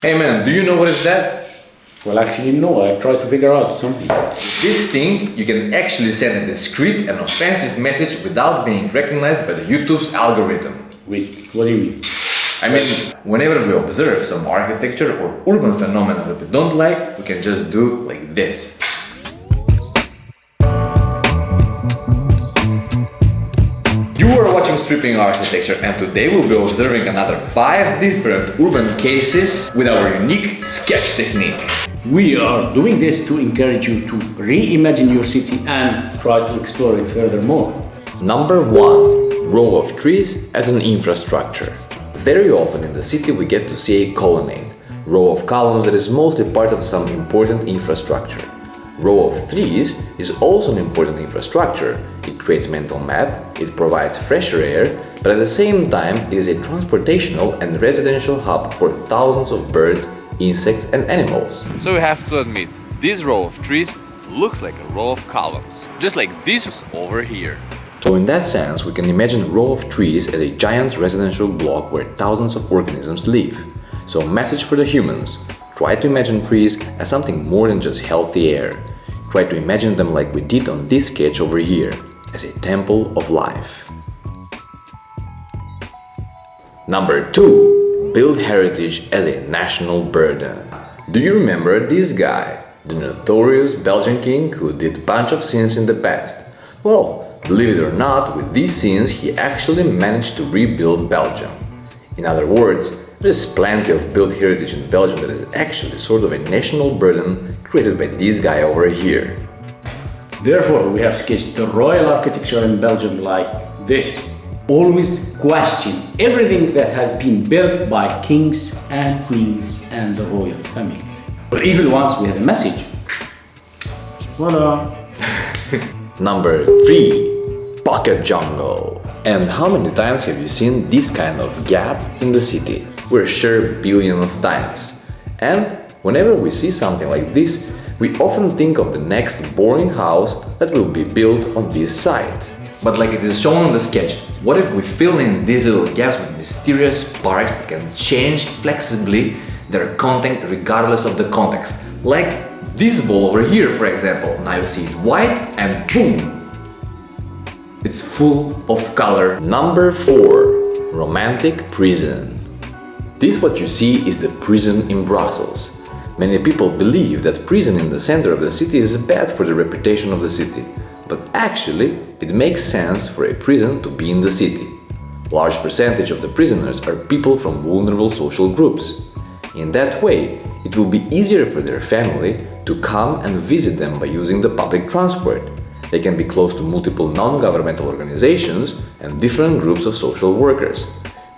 Hey man, do you know what is that? Well, actually, no. I tried to figure out something. With this thing, you can actually send a discreet and offensive message without being recognized by the YouTube's algorithm. Wait, what do you mean? I mean, whenever we observe some architecture or urban phenomena that we don't like, we can just do like this. You are watching Stripping Architecture, and today we'll be observing another 5 different urban cases with our unique sketch technique. We are doing this to encourage you to reimagine your city and try to explore it furthermore. Number 1. Row of trees as an infrastructure. Very often in the city we get to see a colonnade, row of columns that is mostly part of some important infrastructure. Row of trees is also an important infrastructure. It creates mental map, it provides fresher air, but at the same time it is a transportational and residential hub for thousands of birds, insects and animals. So we have to admit, this row of trees looks like a row of columns, just like this over here. So in that sense, we can imagine a row of trees as a giant residential block where thousands of organisms live. So message for the humans: try to imagine trees as something more than just healthy air. Try to imagine them like we did on this sketch over here, as a temple of life. Number 2. Build heritage as a national burden. Do you remember this guy, the notorious Belgian king who did a bunch of sins in the past? Well, believe it or not, with these sins he actually managed to rebuild Belgium. In other words, there is plenty of built heritage in Belgium that is actually sort of a national burden created by this guy over here. Therefore, we have sketched the royal architecture in Belgium like this. Always question everything that has been built by kings and queens and the royal family. But even once we have a message. Voila! Number 3. Pocket jungle. And how many times have you seen this kind of gap in the city? We're sure billions of times. And whenever we see something like this, we often think of the next boring house that will be built on this site. But like it is shown on the sketch, what if we fill in these little gaps with mysterious sparks that can change flexibly their content regardless of the context? Like this ball over here, for example. Now you see it white and boom! It's full of color. Number 4. Romantic prison. This what you see is the prison in Brussels. Many people believe that prison in the center of the city is bad for the reputation of the city. But actually, it makes sense for a prison to be in the city. Large percentage of the prisoners are people from vulnerable social groups. In that way, it will be easier for their family to come and visit them by using the public transport. They can be close to multiple non-governmental organizations and different groups of social workers.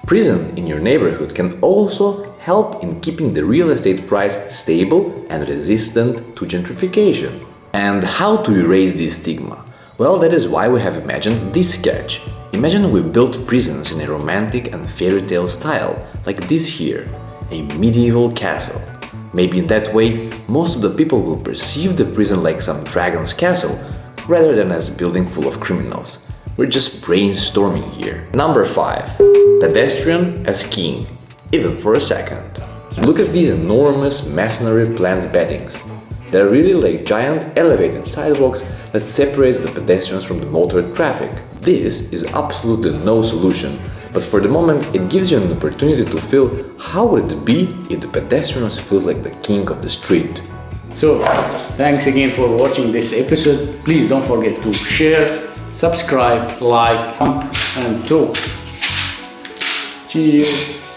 Prison in your neighborhood can also help in keeping the real estate price stable and resistant to gentrification. And how to erase this stigma? Well, that is why we have imagined this sketch. Imagine we built prisons in a romantic and fairy tale style, like this here, a medieval castle. Maybe in that way, most of the people will perceive the prison like some dragon's castle, rather than as a building full of criminals. We're just brainstorming here. Number 5. Pedestrian as king, even for a second. Look at these enormous masonry plant beddings. They're really like giant elevated sidewalks that separates the pedestrians from the motor traffic. This is absolutely no solution, but for the moment it gives you an opportunity to feel how would it be if the pedestrians feels like the king of the street. So, thanks again for watching this episode. Please don't forget to share, subscribe, like, and talk. Cheers!